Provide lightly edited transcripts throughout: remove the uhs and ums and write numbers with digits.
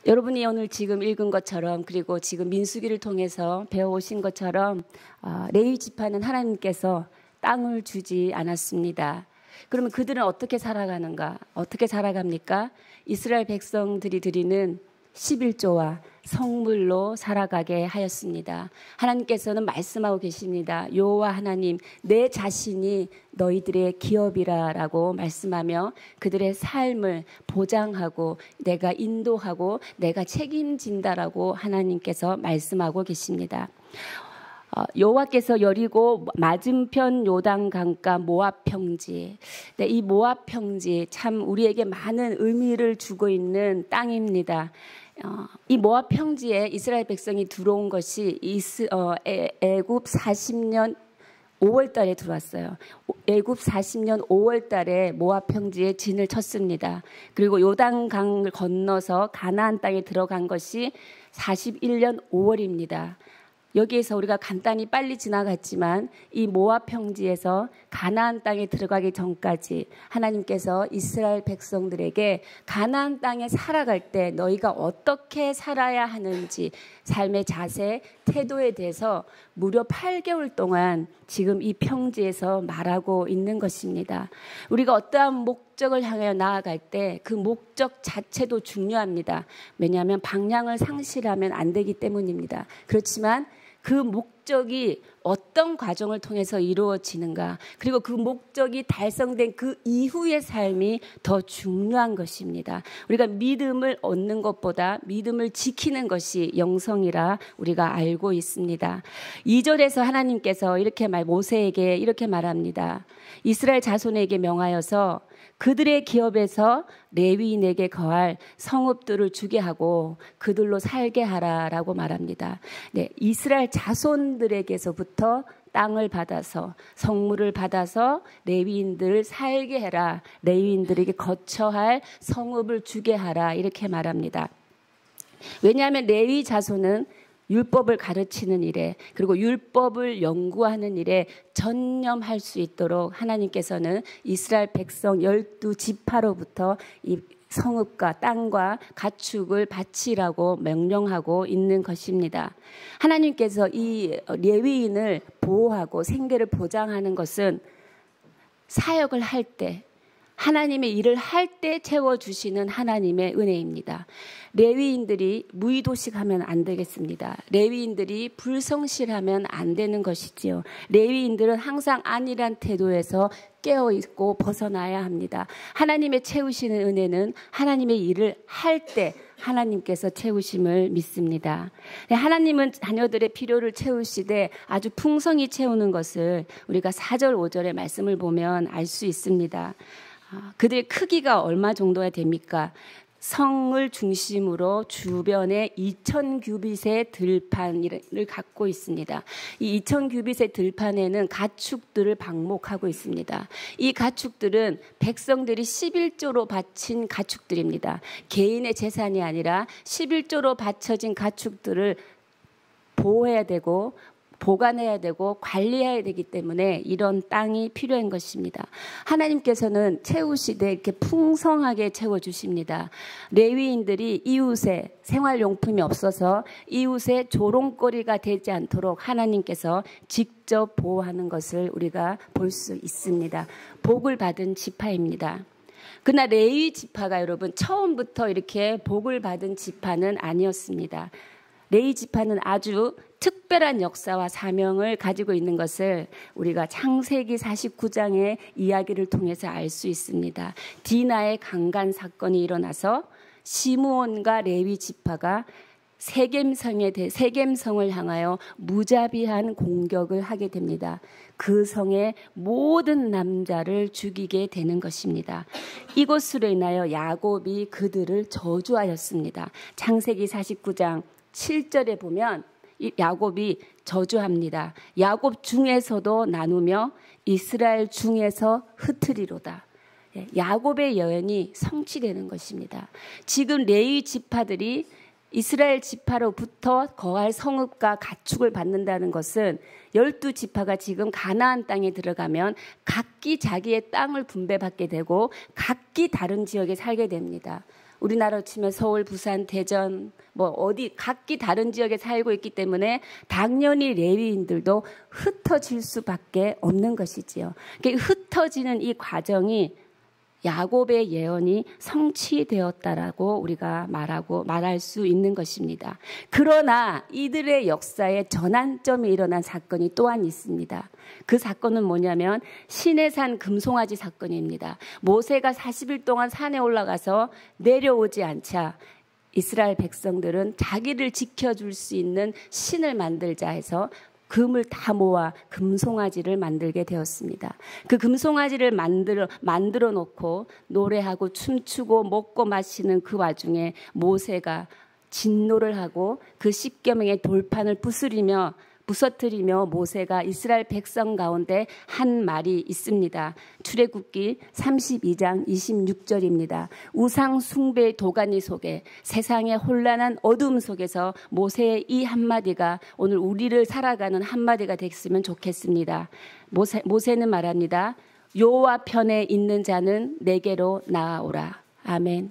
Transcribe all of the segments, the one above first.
여러분이 오늘 지금 읽은 것처럼, 그리고 지금 민수기를 통해서 배워오신 것처럼 레위 지파는 하나님께서 땅을 주지 않았습니다. 그러면 그들은 어떻게 살아가는가? 어떻게 살아갑니까? 이스라엘 백성들이 드리는 11조와 성물로 살아가게 하였습니다. 하나님께서는 말씀하고 계십니다. 여호와 하나님, 내 자신이 너희들의 기업이라 라고 말씀하며 그들의 삶을 보장하고 내가 인도하고 내가 책임진다라고 하나님께서 말씀하고 계십니다. 여호와께서 여리고 맞은편 요단 강가 모압 평지. 네, 이 모압 평지 참 우리에게 많은 의미를 주고 있는 땅입니다. 이 모압 평지에 이스라엘 백성이 들어온 것이 애굽 40년 5월 달에 들어왔어요. 애굽 40년 5월 달에 모압 평지에 진을 쳤습니다. 그리고 요단강을 건너서 가나안 땅에 들어간 것이 41년 5월입니다. 여기에서 우리가 간단히 빨리 지나갔지만 이 모압 평지에서 가나안 땅에 들어가기 전까지 하나님께서 이스라엘 백성들에게 가나안 땅에 살아갈 때 너희가 어떻게 살아야 하는지 삶의 자세, 태도에 대해서 무려 8개월 동안 지금 이 평지에서 말하고 있는 것입니다. 우리가 어떠한 목적을 향해 나아갈 때 그 목적 자체도 중요합니다. 왜냐하면 방향을 상실하면 안 되기 때문입니다. 그렇지만 그 목적이 어떤 과정을 통해서 이루어지는가, 그리고 그 목적이 달성된 그 이후의 삶이 더 중요한 것입니다. 우리가 믿음을 얻는 것보다 믿음을 지키는 것이 영성이라 우리가 알고 있습니다. 2절에서 하나님께서 모세에게 이렇게 말합니다. 이스라엘 자손에게 명하여서 그들의 기업에서 레위인에게 거할 성읍들을 주게 하고 그들로 살게 하라라고 말합니다. 네, 이스라엘 자손들에게서부터 땅을 받아서 성물을 받아서 레위인들을 살게 해라. 레위인들에게 거처할 성읍을 주게 하라. 이렇게 말합니다. 왜냐하면 레위 자손은 율법을 가르치는 일에, 그리고 율법을 연구하는 일에 전념할 수 있도록 하나님께서는 이스라엘 백성 12지파로부터 이 성읍과 땅과 가축을 바치라고 명령하고 있는 것입니다. 하나님께서 이 레위인을 보호하고 생계를 보장하는 것은 사역을 할 때, 하나님의 일을 할 때 채워주시는 하나님의 은혜입니다. 레위인들이 무의도식하면 안 되겠습니다. 레위인들이 불성실하면 안 되는 것이지요. 레위인들은 항상 안일한 태도에서 깨어있고 벗어나야 합니다. 하나님의 채우시는 은혜는 하나님의 일을 할 때 하나님께서 채우심을 믿습니다. 하나님은 자녀들의 필요를 채우시되 아주 풍성히 채우는 것을 우리가 4절 5절의 말씀을 보면 알 수 있습니다. 그들의 크기가 얼마 정도가 됩니까? 성을 중심으로 주변에 2000규빗의 들판을 갖고 있습니다. 이 2000규빗의 들판에는 가축들을 방목하고 있습니다. 이 가축들은 백성들이 11조로 바친 가축들입니다. 개인의 재산이 아니라 11조로 바쳐진 가축들을 보호해야 되고 보관해야 되고 관리해야 되기 때문에 이런 땅이 필요한 것입니다. 하나님께서는 채우시되 이렇게 풍성하게 채워주십니다. 레위인들이 이웃의 생활용품이 없어서 이웃의 조롱거리가 되지 않도록 하나님께서 직접 보호하는 것을 우리가 볼 수 있습니다. 복을 받은 지파입니다. 그러나 레위 지파가 여러분 처음부터 이렇게 복을 받은 지파는 아니었습니다. 레위 지파는 아주 특별한 역사와 사명을 가지고 있는 것을 우리가 창세기 49장의 이야기를 통해서 알 수 있습니다. 디나의 강간 사건이 일어나서 시므온과 레위 지파가 세겜성을 향하여 무자비한 공격을 하게 됩니다. 그 성의 모든 남자를 죽이게 되는 것입니다. 이것으로 인하여 야곱이 그들을 저주하였습니다. 창세기 49장 7절에 보면 야곱이 저주합니다. 야곱 중에서도 나누며 이스라엘 중에서 흩으리로다. 야곱의 예언이 성취되는 것입니다. 지금 레위 지파들이 이스라엘 지파로부터 거할 성읍과 가축을 받는다는 것은 12지파가 지금 가나안 땅에 들어가면 각기 자기의 땅을 분배받게 되고 각기 다른 지역에 살게 됩니다. 우리나라로 치면 서울, 부산, 대전 뭐 어디 각기 다른 지역에 살고 있기 때문에 당연히 레위인들도 흩어질 수밖에 없는 것이지요. 흩어지는 이 과정이 야곱의 예언이 성취되었다라고 우리가 말할 수 있는 것입니다. 그러나 이들의 역사에 전환점이 일어난 사건이 또한 있습니다. 그 사건은 뭐냐면 시내산 금송아지 사건입니다. 모세가 40일 동안 산에 올라가서 내려오지 않자 이스라엘 백성들은 자기를 지켜줄 수 있는 신을 만들자 해서 금을 다 모아 금송아지를 만들게 되었습니다. 그 금송아지를 만들어 놓고 노래하고 춤추고 먹고 마시는 그 와중에 모세가 진노를 하고 그 십계명의 돌판을 부서뜨리며 모세가 이스라엘 백성 가운데 한 말이 있습니다. 출애굽기 32장 26절입니다. 우상 숭배의 도가니 속에 세상의 혼란한 어둠 속에서 모세의 이 한마디가 오늘 우리를 살아가는 한마디가 됐으면 좋겠습니다. 모세는 말합니다. 여호와 편에 있는 자는 내게로 나아오라. 아멘.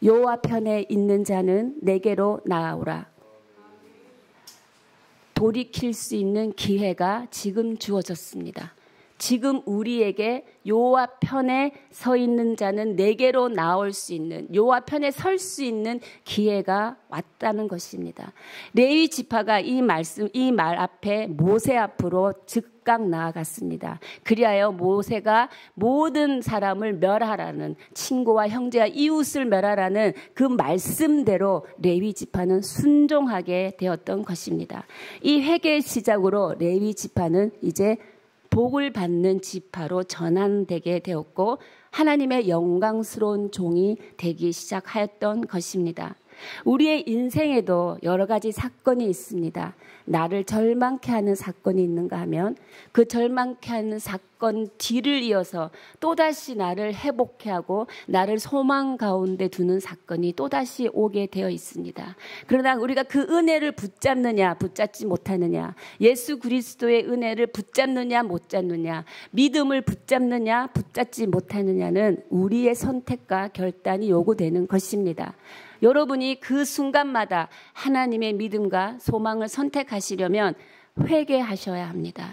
여호와 편에 있는 자는 내게로 나아오라. 돌이킬 수 있는 기회가 지금 주어졌습니다. 지금 우리에게 여호와 편에 서 있는 자는 내게로 나올 수 있는, 여호와 편에 설 수 있는 기회가 왔다는 것입니다. 레위 지파가 이 말 앞에 모세 앞으로 즉각 나아갔습니다. 그리하여 모세가 모든 사람을 멸하라는, 친구와 형제와 이웃을 멸하라는 그 말씀대로 레위 지파는 순종하게 되었던 것입니다. 이 회개의 시작으로 레위 지파는 이제 복을 받는 지파로 전환되게 되었고 하나님의 영광스러운 종이 되기 시작하였던 것입니다. 우리의 인생에도 여러 가지 사건이 있습니다. 나를 절망케 하는 사건이 있는가 하면 그 절망케 하는 사건 뒤를 이어서 또다시 나를 회복케 하고 나를 소망 가운데 두는 사건이 또다시 오게 되어 있습니다. 그러나 우리가 그 은혜를 붙잡느냐 붙잡지 못하느냐, 예수 그리스도의 은혜를 붙잡느냐 못 잡느냐, 믿음을 붙잡느냐 붙잡지 못하느냐는 우리의 선택과 결단이 요구되는 것입니다. 여러분이 그 순간마다 하나님의 믿음과 소망을 선택하시려면 회개하셔야 합니다.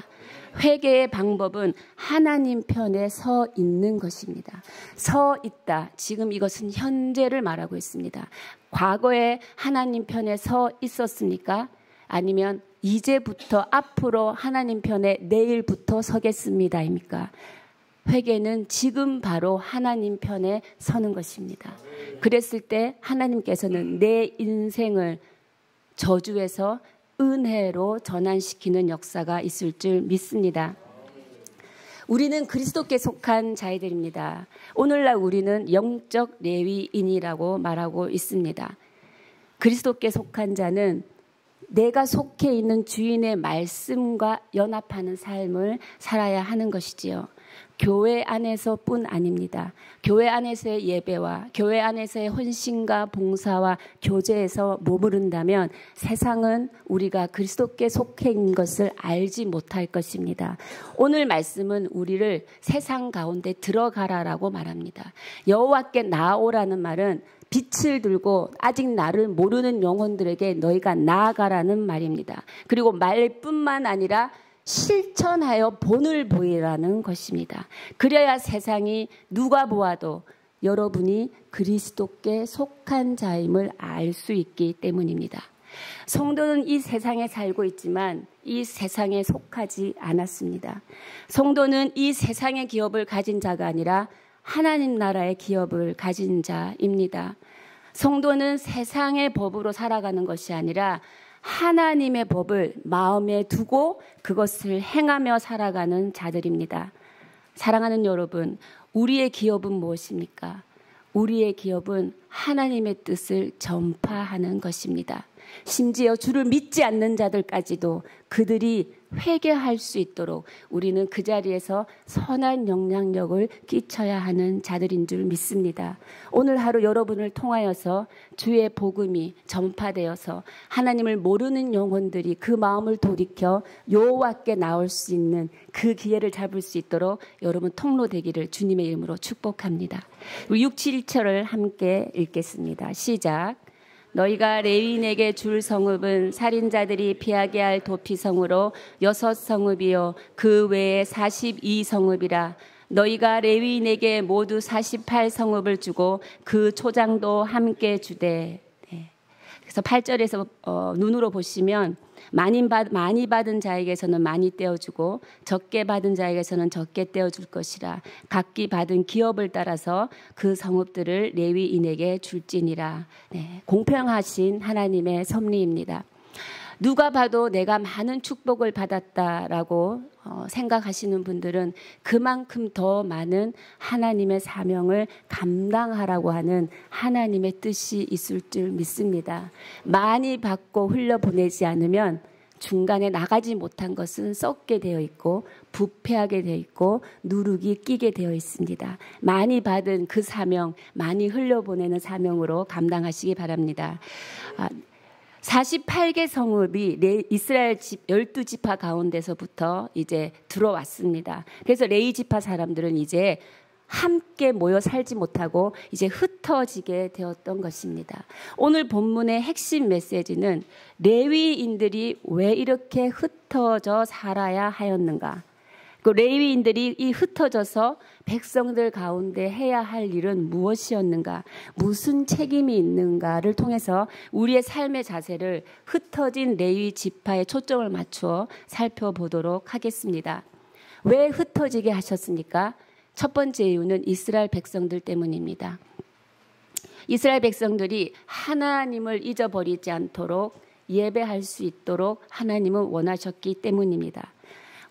회개의 방법은 하나님 편에 서 있는 것입니다. 서 있다. 지금 이것은 현재를 말하고 있습니다. 과거에 하나님 편에 서 있었습니까? 아니면 이제부터 앞으로 하나님 편에 내일부터 서겠습니다입니까? 회개는 지금 바로 하나님 편에 서는 것입니다. 그랬을 때 하나님께서는 내 인생을 저주에서 은혜로 전환시키는 역사가 있을 줄 믿습니다. 우리는 그리스도께 속한 자들입니다. 오늘날 우리는 영적 레위인이라고 말하고 있습니다. 그리스도께 속한 자는 내가 속해 있는 주인의 말씀과 연합하는 삶을 살아야 하는 것이지요. 교회 안에서뿐 아닙니다. 교회 안에서의 예배와 교회 안에서의 헌신과 봉사와 교제에서 머무른다면 세상은 우리가 그리스도께 속해 있는 것을 알지 못할 것입니다. 오늘 말씀은 우리를 세상 가운데 들어가라라고 말합니다. 여호와께 나아오라는 말은 빛을 들고 아직 나를 모르는 영혼들에게 너희가 나아가라는 말입니다. 그리고 말뿐만 아니라 실천하여 본을 보이라는 것입니다. 그래야 세상이 누가 보아도 여러분이 그리스도께 속한 자임을 알 수 있기 때문입니다. 성도는 이 세상에 살고 있지만 이 세상에 속하지 않았습니다. 성도는 이 세상의 기업을 가진 자가 아니라 하나님 나라의 기업을 가진 자입니다. 성도는 세상의 법으로 살아가는 것이 아니라 하나님의 법을 마음에 두고 그것을 행하며 살아가는 자들입니다. 사랑하는 여러분, 우리의 기업은 무엇입니까? 우리의 기업은 하나님의 뜻을 전파하는 것입니다. 심지어 주를 믿지 않는 자들까지도 그들이 회개할 수 있도록 우리는 그 자리에서 선한 영향력을 끼쳐야 하는 자들인 줄 믿습니다. 오늘 하루 여러분을 통하여서 주의 복음이 전파되어서 하나님을 모르는 영혼들이 그 마음을 돌이켜 여호와께 나올 수 있는 그 기회를 잡을 수 있도록 여러분 통로되기를 주님의 이름으로 축복합니다. 우리 6, 7절을 함께 읽겠습니다. 시작. 너희가 레위인에게 줄 성읍은 살인자들이 피하게 할 도피성으로 6성읍이요 그 외에 42성읍이라. 너희가 레위인에게 모두 48성읍을 주고 그 초장도 함께 주되. 네. 그래서 8절에서 눈으로 보시면 많이 받은 자에게서는 많이 떼어주고 적게 받은 자에게서는 적게 떼어줄 것이라. 각기 받은 기업을 따라서 그 성읍들을 레위인에게 줄지니라. 네, 공평하신 하나님의 섭리입니다. 누가 봐도 내가 많은 축복을 받았다라고 생각하시는 분들은 그만큼 더 많은 하나님의 사명을 감당하라고 하는 하나님의 뜻이 있을 줄 믿습니다. 많이 받고 흘려보내지 않으면 중간에 나가지 못한 것은 썩게 되어 있고 부패하게 되어 있고 누룩이 끼게 되어 있습니다. 많이 받은 그 사명, 많이 흘려보내는 사명으로 감당하시기 바랍니다. 48개 성읍이 이스라엘 12지파 가운데서부터 이제 들어왔습니다. 그래서 레위 지파 사람들은 이제 함께 모여 살지 못하고 이제 흩어지게 되었던 것입니다. 오늘 본문의 핵심 메시지는 레위인들이 왜 이렇게 흩어져 살아야 하였는가? 그 레위인들이 이 흩어져서 백성들 가운데 해야 할 일은 무엇이었는가, 무슨 책임이 있는가를 통해서 우리의 삶의 자세를 흩어진 레위 지파에 초점을 맞추어 살펴보도록 하겠습니다. 왜 흩어지게 하셨습니까? 첫 번째 이유는 이스라엘 백성들 때문입니다. 이스라엘 백성들이 하나님을 잊어버리지 않도록 예배할 수 있도록 하나님은 원하셨기 때문입니다.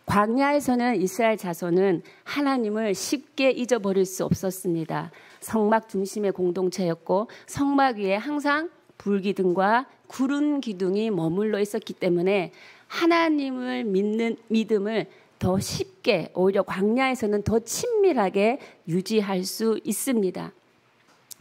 광야에서는 이스라엘 자손은 하나님을 쉽게 잊어버릴 수 없었습니다. 성막 중심의 공동체였고 성막 위에 항상 불기둥과 구름 기둥이 머물러 있었기 때문에 하나님을 믿는 믿음을 더 쉽게, 오히려 광야에서는 더 친밀하게 유지할 수 있습니다.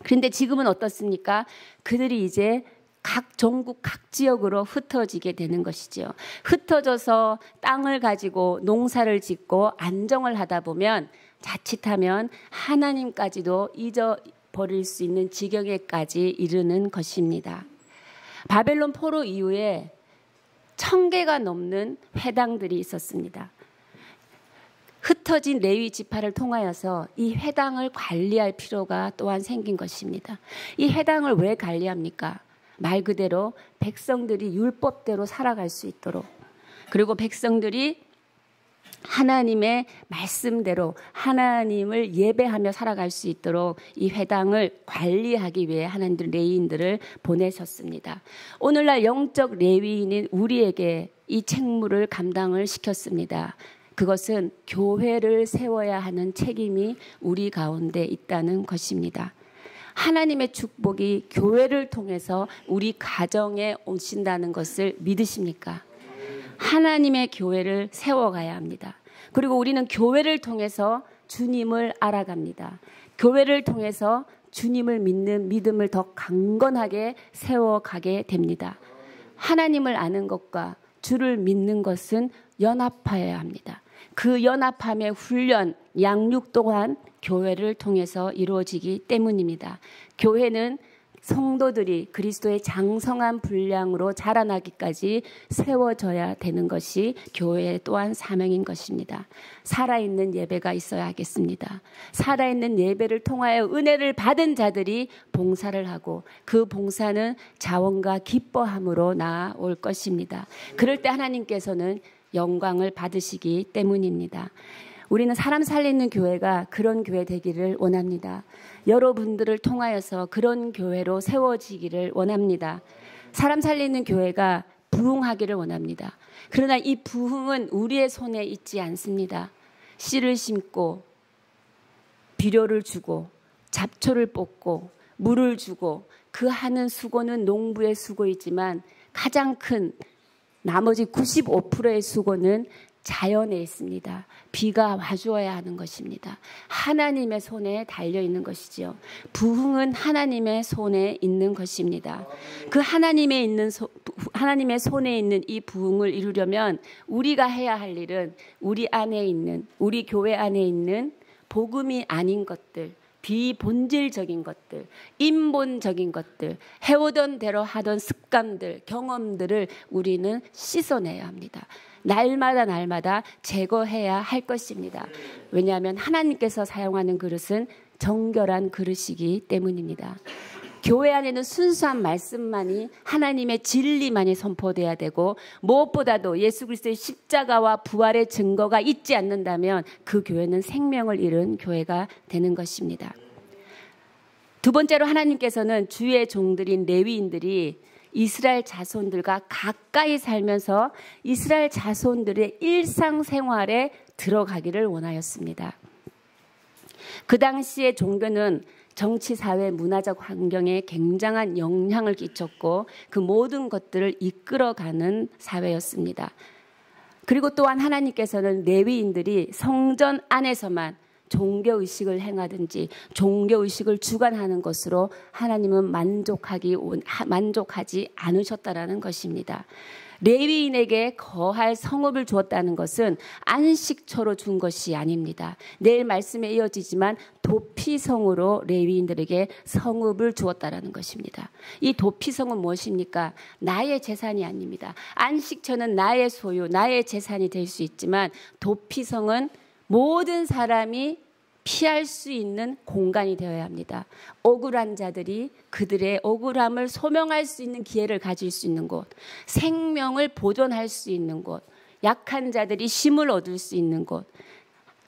그런데 지금은 어떻습니까? 그들이 이제 각 전국 각 지역으로 흩어지게 되는 것이죠. 흩어져서 땅을 가지고 농사를 짓고 안정을 하다 보면 자칫하면 하나님까지도 잊어버릴 수 있는 지경에까지 이르는 것입니다. 바벨론 포로 이후에 1000개가 넘는 회당들이 있었습니다. 흩어진 레위 지파를 통하여서 이 회당을 관리할 필요가 또한 생긴 것입니다. 이 회당을 왜 관리합니까? 말 그대로 백성들이 율법대로 살아갈 수 있도록, 그리고 백성들이 하나님의 말씀대로 하나님을 예배하며 살아갈 수 있도록 이 회당을 관리하기 위해 하나님들 레위인들을 보내셨습니다. 오늘날 영적 레위인인 우리에게 이 책무를 감당을 시켰습니다. 그것은 교회를 세워야 하는 책임이 우리 가운데 있다는 것입니다. 하나님의 축복이 교회를 통해서 우리 가정에 오신다는 것을 믿으십니까? 하나님의 교회를 세워가야 합니다. 그리고 우리는 교회를 통해서 주님을 알아갑니다. 교회를 통해서 주님을 믿는 믿음을 더 강건하게 세워가게 됩니다. 하나님을 아는 것과 주를 믿는 것은 연합하여야 합니다. 그 연합함의 훈련, 양육 또한 교회를 통해서 이루어지기 때문입니다. 교회는 성도들이 그리스도의 장성한 분량으로 자라나기까지 세워져야 되는 것이 교회의 또한 사명인 것입니다. 살아있는 예배가 있어야 하겠습니다. 살아있는 예배를 통하여 은혜를 받은 자들이 봉사를 하고 그 봉사는 자원과 기뻐함으로 나아올 것입니다. 그럴 때 하나님께서는 영광을 받으시기 때문입니다. 우리는 사람 살리는 교회가 그런 교회 되기를 원합니다. 여러분들을 통하여서 그런 교회로 세워지기를 원합니다. 사람 살리는 교회가 부흥하기를 원합니다. 그러나 이 부흥은 우리의 손에 있지 않습니다. 씨를 심고 비료를 주고 잡초를 뽑고 물을 주고 그 하는 수고는 농부의 수고이지만 가장 큰 나머지 95%의 수고는 자연에 있습니다. 비가 와주어야 하는 것입니다. 하나님의 손에 달려있는 것이지요. 부흥은 하나님의 손에 있는 것입니다. 그 하나님의 손에 있는 이 부흥을 이루려면 우리가 해야 할 일은 우리 안에 있는, 우리 교회 안에 있는 복음이 아닌 것들, 비본질적인 것들, 인본적인 것들, 해오던 대로 하던 습관들, 경험들을 우리는 씻어내야 합니다. 날마다 제거해야 할 것입니다. 왜냐하면 하나님께서 사용하는 그릇은 정결한 그릇이기 때문입니다. 교회 안에는 순수한 말씀만이, 하나님의 진리만이 선포돼야 되고, 무엇보다도 예수 그리스도의 십자가와 부활의 증거가 있지 않는다면 그 교회는 생명을 잃은 교회가 되는 것입니다. 두 번째로 하나님께서는 주의 종들인 레위인들이 이스라엘 자손들과 가까이 살면서 이스라엘 자손들의 일상생활에 들어가기를 원하였습니다. 그 당시의 종교는 정치, 사회, 문화적 환경에 굉장한 영향을 끼쳤고 그 모든 것들을 이끌어가는 사회였습니다. 그리고 또한 하나님께서는 레위인들이 성전 안에서만 종교의식을 행하든지 종교의식을 주관하는 것으로 하나님은 만족하지 않으셨다라는 것입니다. 레위인에게 거할 성읍을 주었다는 것은 안식처로 준 것이 아닙니다. 내일 말씀에 이어지지만 도피성으로 레위인들에게 성읍을 주었다라는 것입니다. 이 도피성은 무엇입니까? 나의 재산이 아닙니다. 안식처는 나의 소유, 나의 재산이 될 수 있지만 도피성은 모든 사람이 피할 수 있는 공간이 되어야 합니다. 억울한 자들이 그들의 억울함을 소명할 수 있는 기회를 가질 수 있는 곳, 생명을 보존할 수 있는 곳, 약한 자들이 쉼을 얻을 수 있는 곳,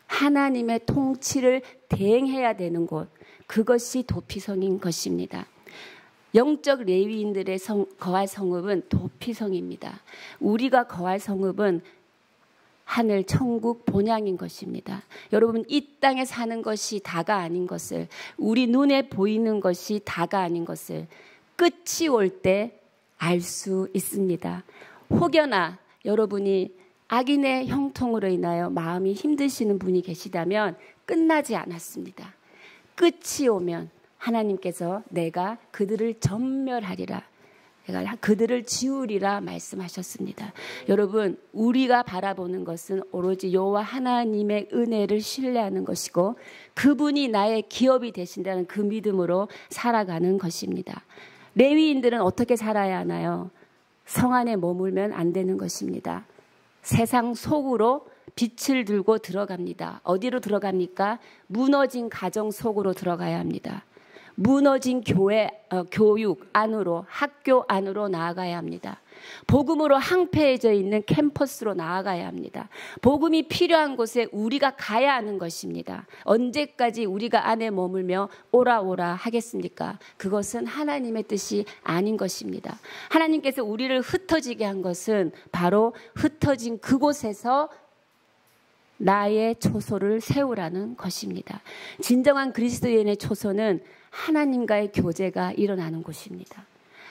하나님의 통치를 대행해야 되는 곳, 그것이 도피성인 것입니다. 영적 레위인들의 거할 성읍은 도피성입니다. 우리가 거할 성읍은 하늘 천국 본향인 것입니다. 여러분, 이 땅에 사는 것이 다가 아닌 것을, 우리 눈에 보이는 것이 다가 아닌 것을 끝이 올 때 알 수 있습니다. 혹여나 여러분이 악인의 형통으로 인하여 마음이 힘드시는 분이 계시다면 끝나지 않았습니다. 끝이 오면 하나님께서 내가 그들을 전멸하리라, 내가 그들을 지우리라 말씀하셨습니다. 여러분, 우리가 바라보는 것은 오로지 여호와 하나님의 은혜를 신뢰하는 것이고 그분이 나의 기업이 되신다는 그 믿음으로 살아가는 것입니다. 레위인들은 어떻게 살아야 하나요? 성 안에 머물면 안 되는 것입니다. 세상 속으로 빛을 들고 들어갑니다. 어디로 들어갑니까? 무너진 가정 속으로 들어가야 합니다. 무너진 교육 안으로, 학교 안으로 나아가야 합니다. 복음으로 항폐해져 있는 캠퍼스로 나아가야 합니다. 복음이 필요한 곳에 우리가 가야 하는 것입니다. 언제까지 우리가 안에 머물며 오라 하겠습니까? 그것은 하나님의 뜻이 아닌 것입니다. 하나님께서 우리를 흩어지게 한 것은 바로 흩어진 그곳에서 나의 초소를 세우라는 것입니다. 진정한 그리스도인의 초소는 하나님과의 교제가 일어나는 곳입니다.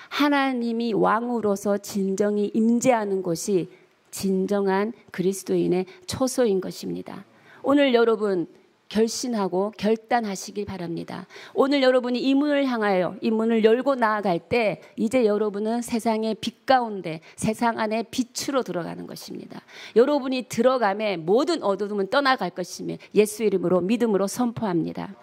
하나님이 왕으로서 진정히 임재하는 곳이 진정한 그리스도인의 초소인 것입니다. 오늘 여러분 결신하고 결단하시길 바랍니다. 오늘 여러분이 이 문을 향하여 이 문을 열고 나아갈 때 이제 여러분은 세상의 빛 가운데, 세상 안에 빛으로 들어가는 것입니다. 여러분이 들어가매 모든 어두움은 떠나갈 것이며 예수 이름으로 믿음으로 선포합니다.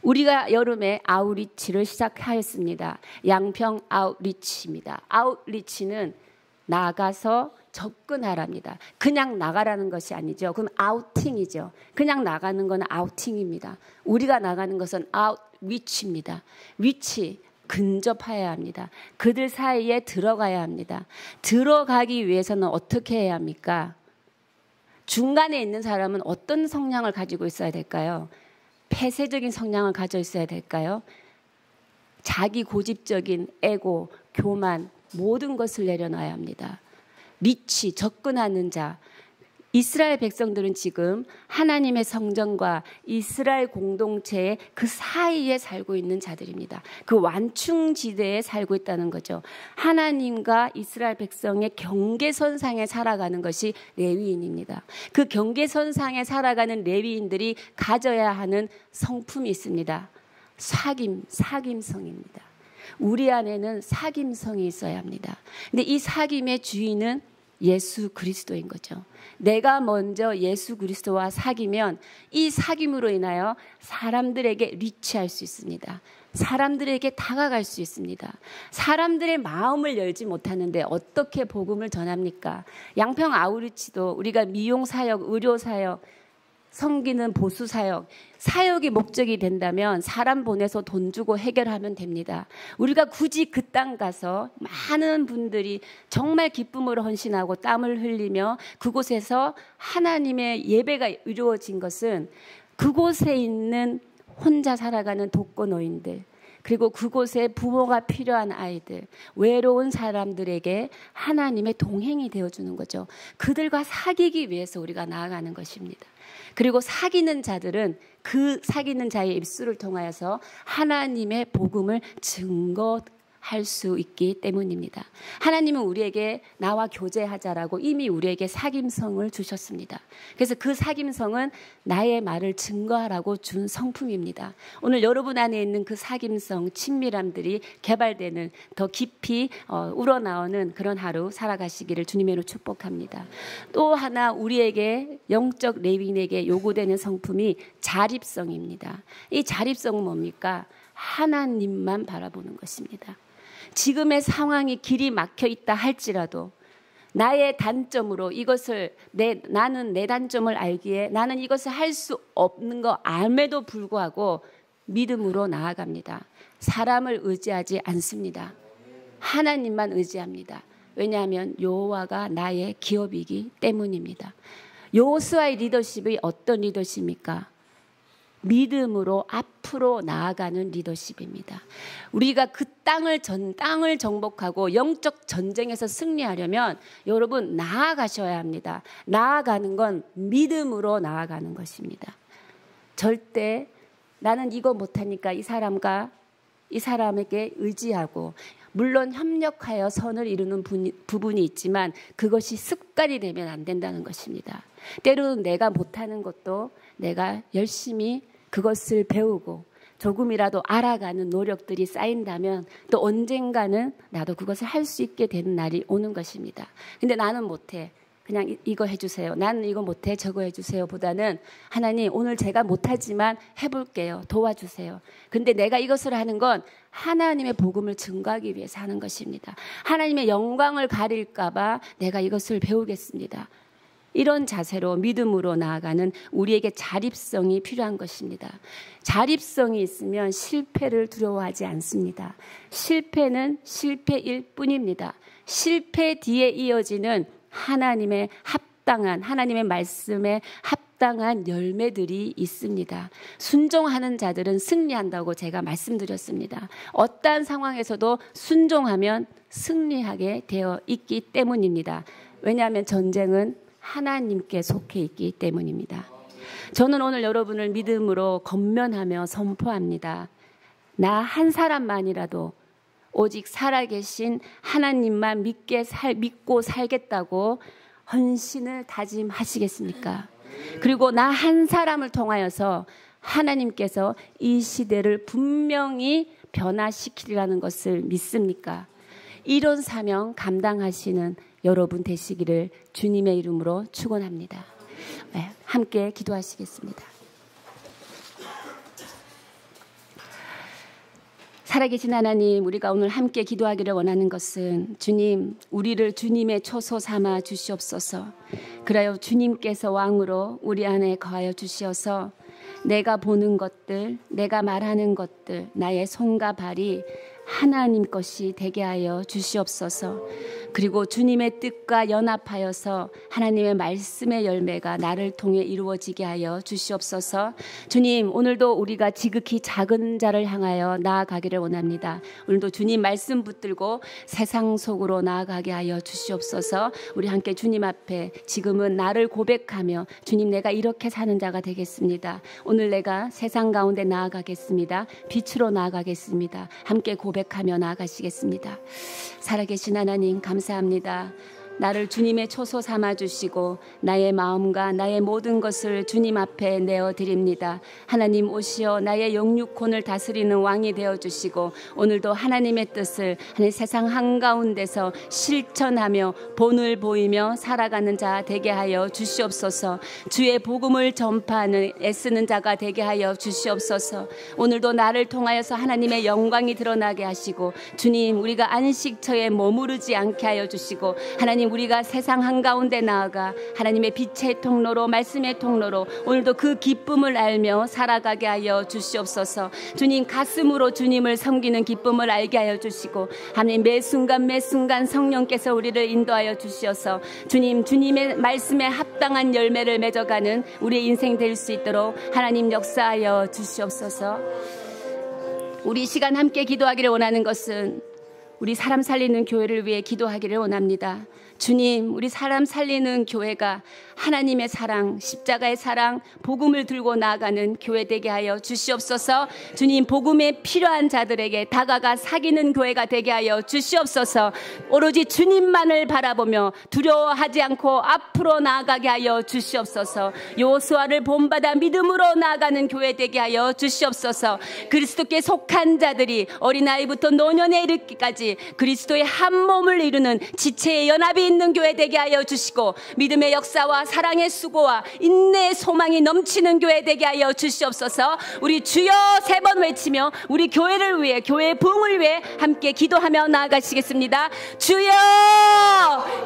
우리가 여름에 아웃리치를 시작하였습니다. 양평 아웃리치입니다. 아웃리치는 나가서 접근하랍니다. 그냥 나가라는 것이 아니죠. 그럼 아우팅이죠. 그냥 나가는 건 아우팅입니다. 우리가 나가는 것은 아웃리치입니다. 위치, 근접해야 합니다. 그들 사이에 들어가야 합니다. 들어가기 위해서는 어떻게 해야 합니까? 중간에 있는 사람은 어떤 성향을 가지고 있어야 될까요? 폐쇄적인 성향을 가져 있어야 될까요? 자기 고집적인 에고, 교만, 모든 것을 내려놔야 합니다. 미치, 접근하는 자, 이스라엘 백성들은 지금 하나님의 성전과 이스라엘 공동체의 그 사이에 살고 있는 자들입니다. 그 완충지대에 살고 있다는 거죠. 하나님과 이스라엘 백성의 경계선상에 살아가는 것이 레위인입니다. 그 경계선상에 살아가는 레위인들이 가져야 하는 성품이 있습니다. 사귐성입니다. 우리 안에는 사귐성이 있어야 합니다. 근데 이 사귐의 주인은 예수 그리스도인 거죠. 내가 먼저 예수 그리스도와 사귀면 이 사귐으로 인하여 사람들에게 리치할 수 있습니다. 사람들에게 다가갈 수 있습니다. 사람들의 마음을 열지 못하는데 어떻게 복음을 전합니까? 양평 아우리치도 우리가 미용사역, 의료사역, 섬기는 보수사역, 사역이 목적이 된다면 사람 보내서 돈 주고 해결하면 됩니다. 우리가 굳이 그 땅 가서 많은 분들이 정말 기쁨으로 헌신하고 땀을 흘리며 그곳에서 하나님의 예배가 이루어진 것은 그곳에 있는 혼자 살아가는 독거노인들, 그리고 그곳에 부모가 필요한 아이들, 외로운 사람들에게 하나님의 동행이 되어주는 거죠. 그들과 사귀기 위해서 우리가 나아가는 것입니다. 그리고 사귀는 자들은 그 사귀는 자의 입술을 통하여서 하나님의 복음을 증거할 수 있기 때문입니다. 하나님은 우리에게 나와 교제하자라고 이미 우리에게 사귐성을 주셨습니다. 그래서 그 사귐성은 나의 말을 증거하라고 준 성품입니다. 오늘 여러분 안에 있는 그 사귐성, 친밀함들이 개발되는, 더 깊이 우러나오는 그런 하루 살아가시기를 주님으로 축복합니다. 또 하나 우리에게 영적 레위인에게 요구되는 성품이 자립성입니다. 이 자립성은 뭡니까? 하나님만 바라보는 것입니다. 지금의 상황이 길이 막혀 있다 할지라도 나의 단점으로 이것을 나는 내 단점을 알기에 나는 이것을 할 수 없는 거 암에도 불구하고 믿음으로 나아갑니다. 사람을 의지하지 않습니다. 하나님만 의지합니다. 왜냐하면 여호와가 나의 기업이기 때문입니다. 여호수아의 리더십이 어떤 리더십입니까? 믿음으로 앞으로 나아가는 리더십입니다. 우리가 그 땅을 정복하고 영적 전쟁에서 승리하려면 여러분 나아가셔야 합니다. 나아가는 건 믿음으로 나아가는 것입니다. 절대 나는 이거 못하니까 이 사람에게 의지하고, 물론 협력하여 선을 이루는 부분이 있지만 그것이 습관이 되면 안 된다는 것입니다. 때로는 내가 못하는 것도 내가 열심히 그것을 배우고 조금이라도 알아가는 노력들이 쌓인다면 또 언젠가는 나도 그것을 할 수 있게 되는 날이 오는 것입니다. 근데 나는 못해. 그냥 이거 해주세요. 나는 이거 못해. 저거 해주세요. 보다는 하나님 오늘 제가 못하지만 해볼게요. 도와주세요. 근데 내가 이것을 하는 건 하나님의 복음을 증거하기 위해서 하는 것입니다. 하나님의 영광을 가릴까 봐 내가 이것을 배우겠습니다. 이런 자세로 믿음으로 나아가는 우리에게 자립성이 필요한 것입니다. 자립성이 있으면 실패를 두려워하지 않습니다. 실패는 실패일 뿐입니다. 실패 뒤에 이어지는 하나님의 말씀에 합당한 열매들이 있습니다. 순종하는 자들은 승리한다고 제가 말씀드렸습니다. 어떠한 상황에서도 순종하면 승리하게 되어 있기 때문입니다. 왜냐하면 전쟁은 하나님께 속해 있기 때문입니다. 저는 오늘 여러분을 믿음으로 권면하며 선포합니다. 나 한 사람만이라도 오직 살아계신 하나님만 믿고 살겠다고 헌신을 다짐하시겠습니까? 그리고 나 한 사람을 통하여서 하나님께서 이 시대를 분명히 변화시키리라는 것을 믿습니까? 이런 사명 감당하시는 여러분 되시기를 주님의 이름으로 축원합니다. 네, 함께 기도하시겠습니다. 살아계신 하나님, 우리가 오늘 함께 기도하기를 원하는 것은 주님, 우리를 주님의 초소 삼아 주시옵소서. 그래요, 주님께서 왕으로 우리 안에 거하여 주시어서 내가 보는 것들, 내가 말하는 것들, 나의 손과 발이 하나님 것이 되게 하여 주시옵소서. 그리고 주님의 뜻과 연합하여서 하나님의 말씀의 열매가 나를 통해 이루어지게 하여 주시옵소서. 주님, 오늘도 우리가 지극히 작은 자를 향하여 나아가기를 원합니다. 오늘도 주님 말씀 붙들고 세상 속으로 나아가게 하여 주시옵소서. 우리 함께 주님 앞에 지금은 나를 고백하며 주님, 내가 이렇게 사는 자가 되겠습니다. 오늘 내가 세상 가운데 나아가겠습니다. 빛으로 나아가겠습니다. 함께 고백하며 나아가시겠습니다. 살아계신 하나님, 감사합니다. 나를 주님의 초소 삼아주시고 나의 마음과 나의 모든 것을 주님 앞에 내어드립니다. 하나님 오시어 나의 영육혼을 다스리는 왕이 되어주시고 오늘도 하나님의 뜻을 세상 한가운데서 실천하며 본을 보이며 살아가는 자 되게 하여 주시옵소서. 주의 복음을 전파하는 애쓰는 자가 되게 하여 주시옵소서. 오늘도 나를 통하여서 하나님의 영광이 드러나게 하시고 주님, 우리가 안식처에 머무르지 않게 하여 주시고 하나님, 우리가 세상 한가운데 나아가 하나님의 빛의 통로로 말씀의 통로로 오늘도 그 기쁨을 알며 살아가게 하여 주시옵소서. 주님, 가슴으로 주님을 섬기는 기쁨을 알게 하여 주시고 하나님, 매 순간 매 순간 성령께서 우리를 인도하여 주시어서 주님, 주님의 말씀에 합당한 열매를 맺어가는 우리의 인생 될 수 있도록 하나님 역사하여 주시옵소서. 우리 시간 함께 기도하기를 원하는 것은 우리 사람 살리는 교회를 위해 기도하기를 원합니다. 주님, 우리 사람 살리는 교회가 하나님의 사랑, 십자가의 사랑, 복음을 들고 나아가는 교회 되게 하여 주시옵소서. 주님, 복음에 필요한 자들에게 다가가 사귀는 교회가 되게 하여 주시옵소서. 오로지 주님만을 바라보며 두려워하지 않고 앞으로 나아가게 하여 주시옵소서. 여호수아를 본받아 믿음으로 나아가는 교회 되게 하여 주시옵소서. 그리스도께 속한 자들이 어린아이부터 노년에 이르기까지 그리스도의 한 몸을 이루는 지체의 연합이 있는 교회 되게 하여 주시고 믿음의 역사와 사랑의 수고와 인내의 소망이 넘치는 교회 되게 하여 주시옵소서. 우리 주여 3번 외치며 우리 교회를 위해, 교회의 부흥을 위해 함께 기도하며 나아가시겠습니다. 주여,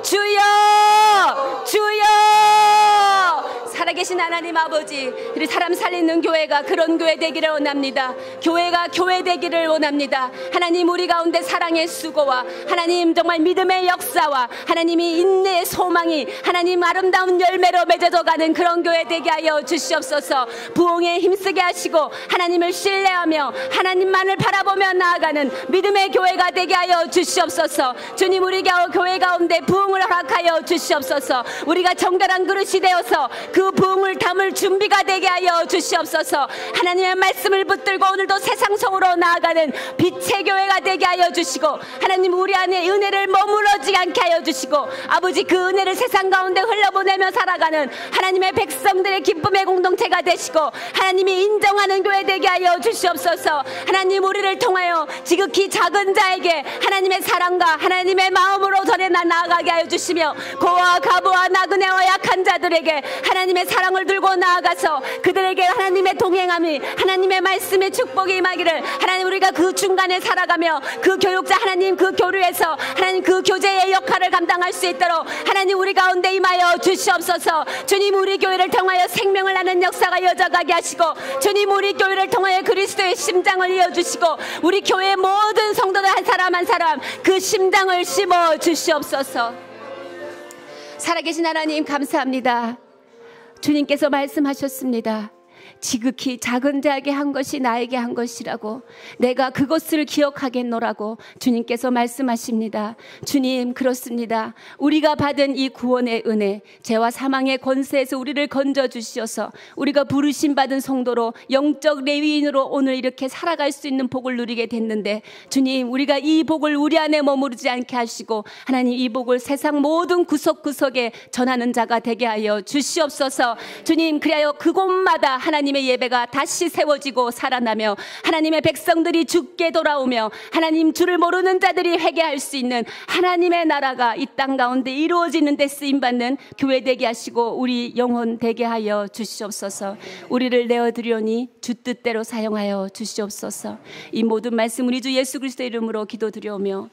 주여, 주여. 살아계신 하나님 아버지, 우리 사람 살리는 교회가 그런 교회 되기를 원합니다. 교회가 교회 되기를 원합니다. 하나님, 우리 가운데 사랑의 수고와 하나님 정말 믿음의 역사와 하나님이 인내의 소망이 하나님 아름다운 열매로 맺어져 가는 그런 교회 되게 하여 주시옵소서. 부흥에 힘쓰게 하시고 하나님을 신뢰하며 하나님만을 바라보며 나아가는 믿음의 교회가 되게 하여 주시옵소서. 주님, 우리 교회 가운데 부흥을 허락하여 주시옵소서. 우리가 정결한 그릇이 되어서 그 부흥을 담을 준비가 되게 하여 주시옵소서. 하나님의 말씀을 붙들고 오늘도 세상 속으로 나아가는 빛의 교회가 되게 하여 주시고 하나님, 우리 안에 은혜를 머무르지 않게 하여 주시고 아버지, 그 은혜를 세상 가운데 흘려보내며 살아가는 하나님의 백성들의 기쁨의 공동체가 되시고 하나님이 인정하는 교회 되게 하여 주시옵소서. 하나님, 우리를 통하여 지극히 작은 자에게 하나님의 사랑과 하나님의 마음으로 전해 나아가게 하여 주시며 고와 가부와 나그네와 약한 자들에게 하나님의 사랑을 들고 나아가서 그들에게 하나님의 동행함이 하나님의 말씀의 축복이 임하기를 하나님, 우리가 그 중간에 살아가며 그 교육자 하나님 그 교류에서 하나님 그 교제의 역할을 감당할 수 있도록 하나님 우리 가운데 임하여 주시옵소서. 주님, 우리 교회를 통하여 생명을 나는 역사가 이어져가게 하시고 주님, 우리 교회를 통하여 그리스도의 심장을 이어주시고 우리 교회의 모든 성도들 한 사람 한 사람 그 심장을 심어 주시옵소서. 살아계신 하나님 감사합니다. 주님께서 말씀하셨습니다. 지극히 작은 자에게 한 것이 나에게 한 것이라고, 내가 그것을 기억하겠노라고 주님께서 말씀하십니다. 주님, 그렇습니다. 우리가 받은 이 구원의 은혜, 죄와 사망의 권세에서 우리를 건져주시어서 우리가 부르심 받은 성도로 영적 레위인으로 오늘 이렇게 살아갈 수 있는 복을 누리게 됐는데, 주님, 우리가 이 복을 우리 안에 머무르지 않게 하시고 하나님, 이 복을 세상 모든 구석구석에 전하는 자가 되게 하여 주시옵소서. 주님, 그리하여 그곳마다 하나님의 예배가 다시 세워지고 살아나며 하나님의 백성들이 주께 돌아오며 하나님, 주를 모르는 자들이 회개할 수 있는 하나님의 나라가 이 땅 가운데 이루어지는 데 쓰임받는 교회 되게 하시고 우리 영혼 되게 하여 주시옵소서. 우리를 내어드리오니 주 뜻대로 사용하여 주시옵소서. 이 모든 말씀 우리 주 예수 그리스도의 이름으로 기도드려오며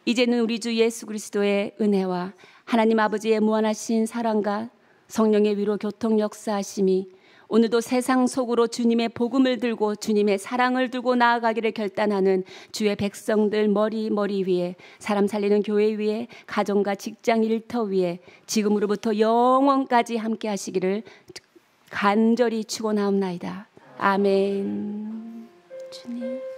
이제는 우리 주 예수 그리스도의 은혜와 하나님 아버지의 무한하신 사랑과 성령의 위로 교통 역사하심이 오늘도 세상 속으로 주님의 복음을 들고 주님의 사랑을 들고 나아가기를 결단하는 주의 백성들 머리 위에, 사람 살리는 교회 위에, 가정과 직장 일터 위에 지금으로부터 영원까지 함께 하시기를 간절히 축원하옵나이다. 아멘. 주님.